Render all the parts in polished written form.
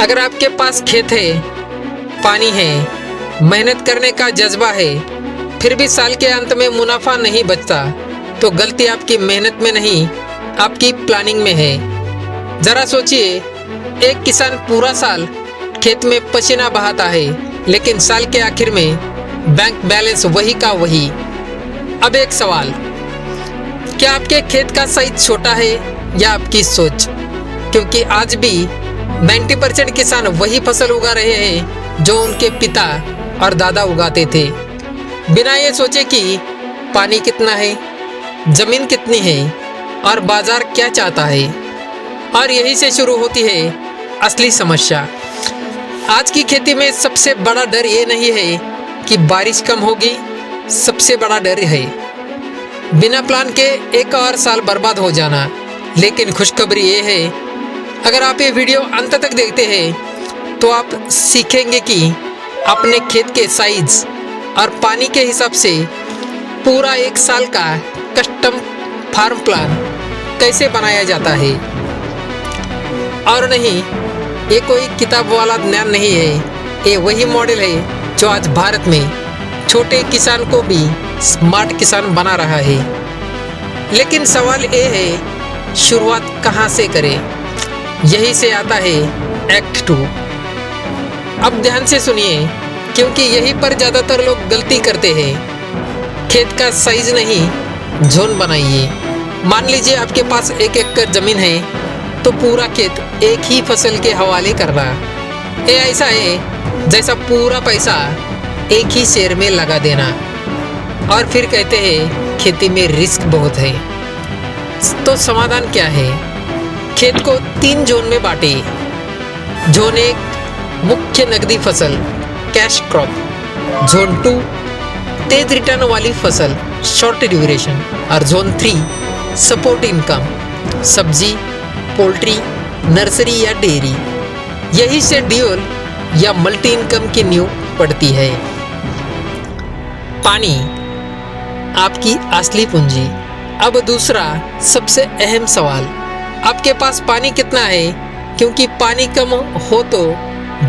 अगर आपके पास खेत है, पानी है, मेहनत करने का जज्बा है, फिर भी साल के अंत में मुनाफा नहीं बचता, तो गलती आपकी मेहनत में नहीं, आपकी प्लानिंग में है। जरा सोचिए, एक किसान पूरा साल खेत में पसीना बहाता है, लेकिन साल के आखिर में बैंक बैलेंस वही का वही। अब एक सवाल, क्या आपके खेत का साइज छोटा है या आपकी सोच? क्योंकि आज भी 90% किसान वही फसल उगा रहे हैं जो उनके पिता और दादा उगाते थे, बिना ये सोचे कि पानी कितना है, जमीन कितनी है और बाजार क्या चाहता है। और यही से शुरू होती है असली समस्या। आज की खेती में सबसे बड़ा डर ये नहीं है कि बारिश कम होगी, सबसे बड़ा डर है बिना प्लान के एक और साल बर्बाद हो जाना। लेकिन खुशखबरी ये है, अगर आप ये वीडियो अंत तक देखते हैं तो आप सीखेंगे कि अपने खेत के साइज और पानी के हिसाब से पूरा एक साल का कस्टम फार्म प्लान कैसे बनाया जाता है। और नहीं, ये कोई किताब वाला ज्ञान नहीं है, ये वही मॉडल है जो आज भारत में छोटे किसान को भी स्मार्ट किसान बना रहा है। लेकिन सवाल ये है, शुरुआत कहाँ से करें? यही से आता है एक्ट 2। अब ध्यान से सुनिए, क्योंकि यहीं पर ज़्यादातर लोग गलती करते हैं। खेत का साइज नहीं, जोन बनाइए। मान लीजिए आपके पास 1 एकड़ जमीन है, तो पूरा खेत एक ही फसल के हवाले करना। ये ऐसा है जैसा पूरा पैसा एक ही शेयर में लगा देना और फिर कहते हैं खेती में रिस्क बहुत है। तो समाधान क्या है? खेत को 3 जोन में बांटे। जोन 1 मुख्य नकदी फसल, कैश क्रॉप। जोन 2 तेज रिटर्न वाली फसल, शॉर्ट ड्यूरेशन। और जोन 3 सपोर्ट इनकम, सब्जी, पोल्ट्री, नर्सरी या डेयरी। यही से ड्यूल या मल्टी इनकम की नींव पड़ती है। पानी आपकी असली पूंजी। अब दूसरा सबसे अहम सवाल, आपके पास पानी कितना है? क्योंकि पानी कम हो तो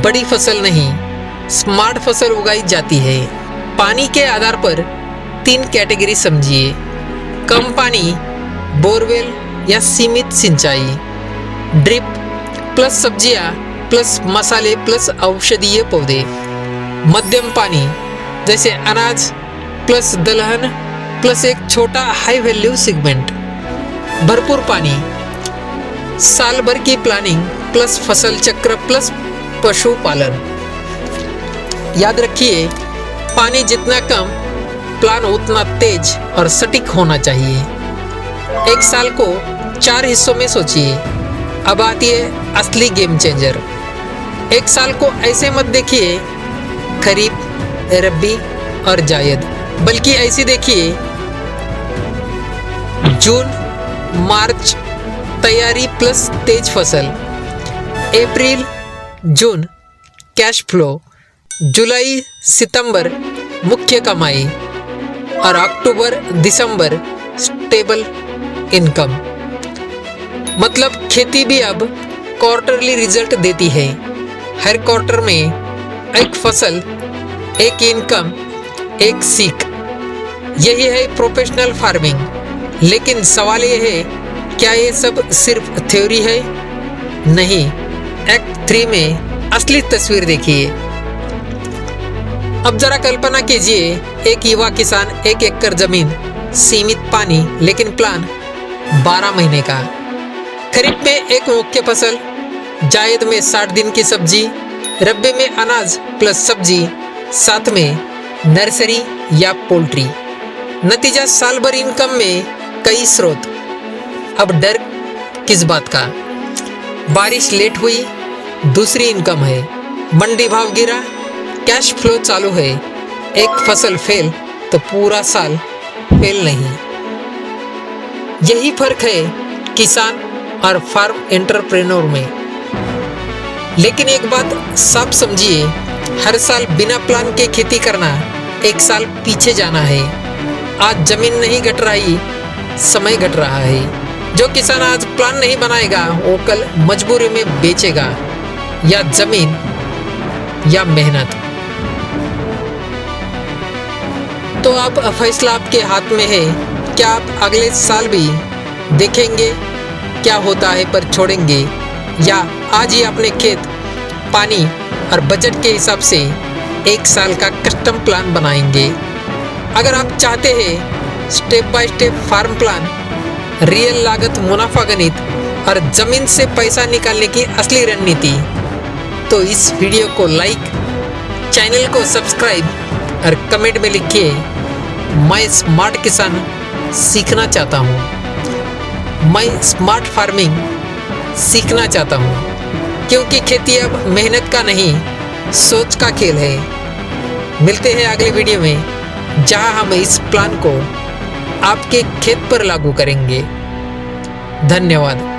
बड़ी फसल नहीं, स्मार्ट फसल उगाई जाती है। पानी के आधार पर 3 कैटेगरी समझिए। कम पानी, बोरवेल या सीमित सिंचाई। ड्रिप प्लस सब्जियां प्लस मसाले प्लस औषधीय पौधे। मध्यम पानी, जैसे अनाज प्लस दलहन प्लस एक छोटा हाई वैल्यू सेगमेंट। भरपूर पानी, साल भर की प्लानिंग प्लस फसल चक्र प्लस पशुपालन। याद रखिए, पानी जितना कम, प्लान उतना तेज और सटीक होना चाहिए। एक साल को 4 हिस्सों में सोचिए। अब आती है असली गेम चेंजर। एक साल को ऐसे मत देखिए खरीफ, रबी और जायद, बल्कि ऐसी देखिए जून मार्च तैयारी प्लस तेज फसल, अप्रैल जून कैश फ्लो, जुलाई सितंबर मुख्य कमाई और अक्टूबर दिसंबर स्टेबल इनकम। मतलब खेती भी अब क्वार्टरली रिजल्ट देती है। हर क्वार्टर में एक फसल, एक इनकम, एक सीख। यही है प्रोफेशनल फार्मिंग। लेकिन सवाल ये है, क्या ये सब सिर्फ थ्योरी है? नहीं, एक्ट 3 में असली तस्वीर देखिए। अब जरा कल्पना कीजिए, एक युवा किसान, 1 एकड़ जमीन, सीमित पानी, लेकिन प्लान 12 महीने का। खरीफ में एक मुख्य फसल, जायद में 60 दिन की सब्जी, रबी में अनाज प्लस सब्जी, साथ में नर्सरी या पोल्ट्री। नतीजा साल भर इनकम में कई स्रोत। अब डर किस बात का? बारिश लेट हुई, दूसरी इनकम है, मंडी भाव गिरा, कैश फ्लो चालू है। एक फसल फेल तो पूरा साल फेल नहीं। यही फर्क है किसान और फार्म एंटरप्रेन्योर में। लेकिन एक बात साफ समझिए, हर साल बिना प्लान के खेती करना 1 साल पीछे जाना है। आज जमीन नहीं घट रही, समय घट रहा है। जो किसान आज प्लान नहीं बनाएगा, वो कल मजबूरी में बेचेगा। या जमीन या मेहनत। तो अब फैसला आपके हाथ में है। क्या आप अगले साल भी देखेंगे क्या होता है पर छोड़ेंगे, या आज ही अपने खेत, पानी और बजट के हिसाब से एक साल का कस्टम प्लान बनाएंगे। अगर आप चाहते हैं step by step farm plan, real लागत मुनाफा गणित और जमीन से पैसा निकालने की असली रणनीति, तो इस वीडियो को लाइक, चैनल को सब्सक्राइब और कमेंट में लिखिए मैं स्मार्ट किसान सीखना चाहता हूँ, मैं स्मार्ट फार्मिंग सीखना चाहता हूँ, क्योंकि खेती अब मेहनत का नहीं सोच का खेल है। मिलते हैं अगले वीडियो में, जहाँ हम इस प्लान को आपके खेत पर लागू करेंगे। धन्यवाद।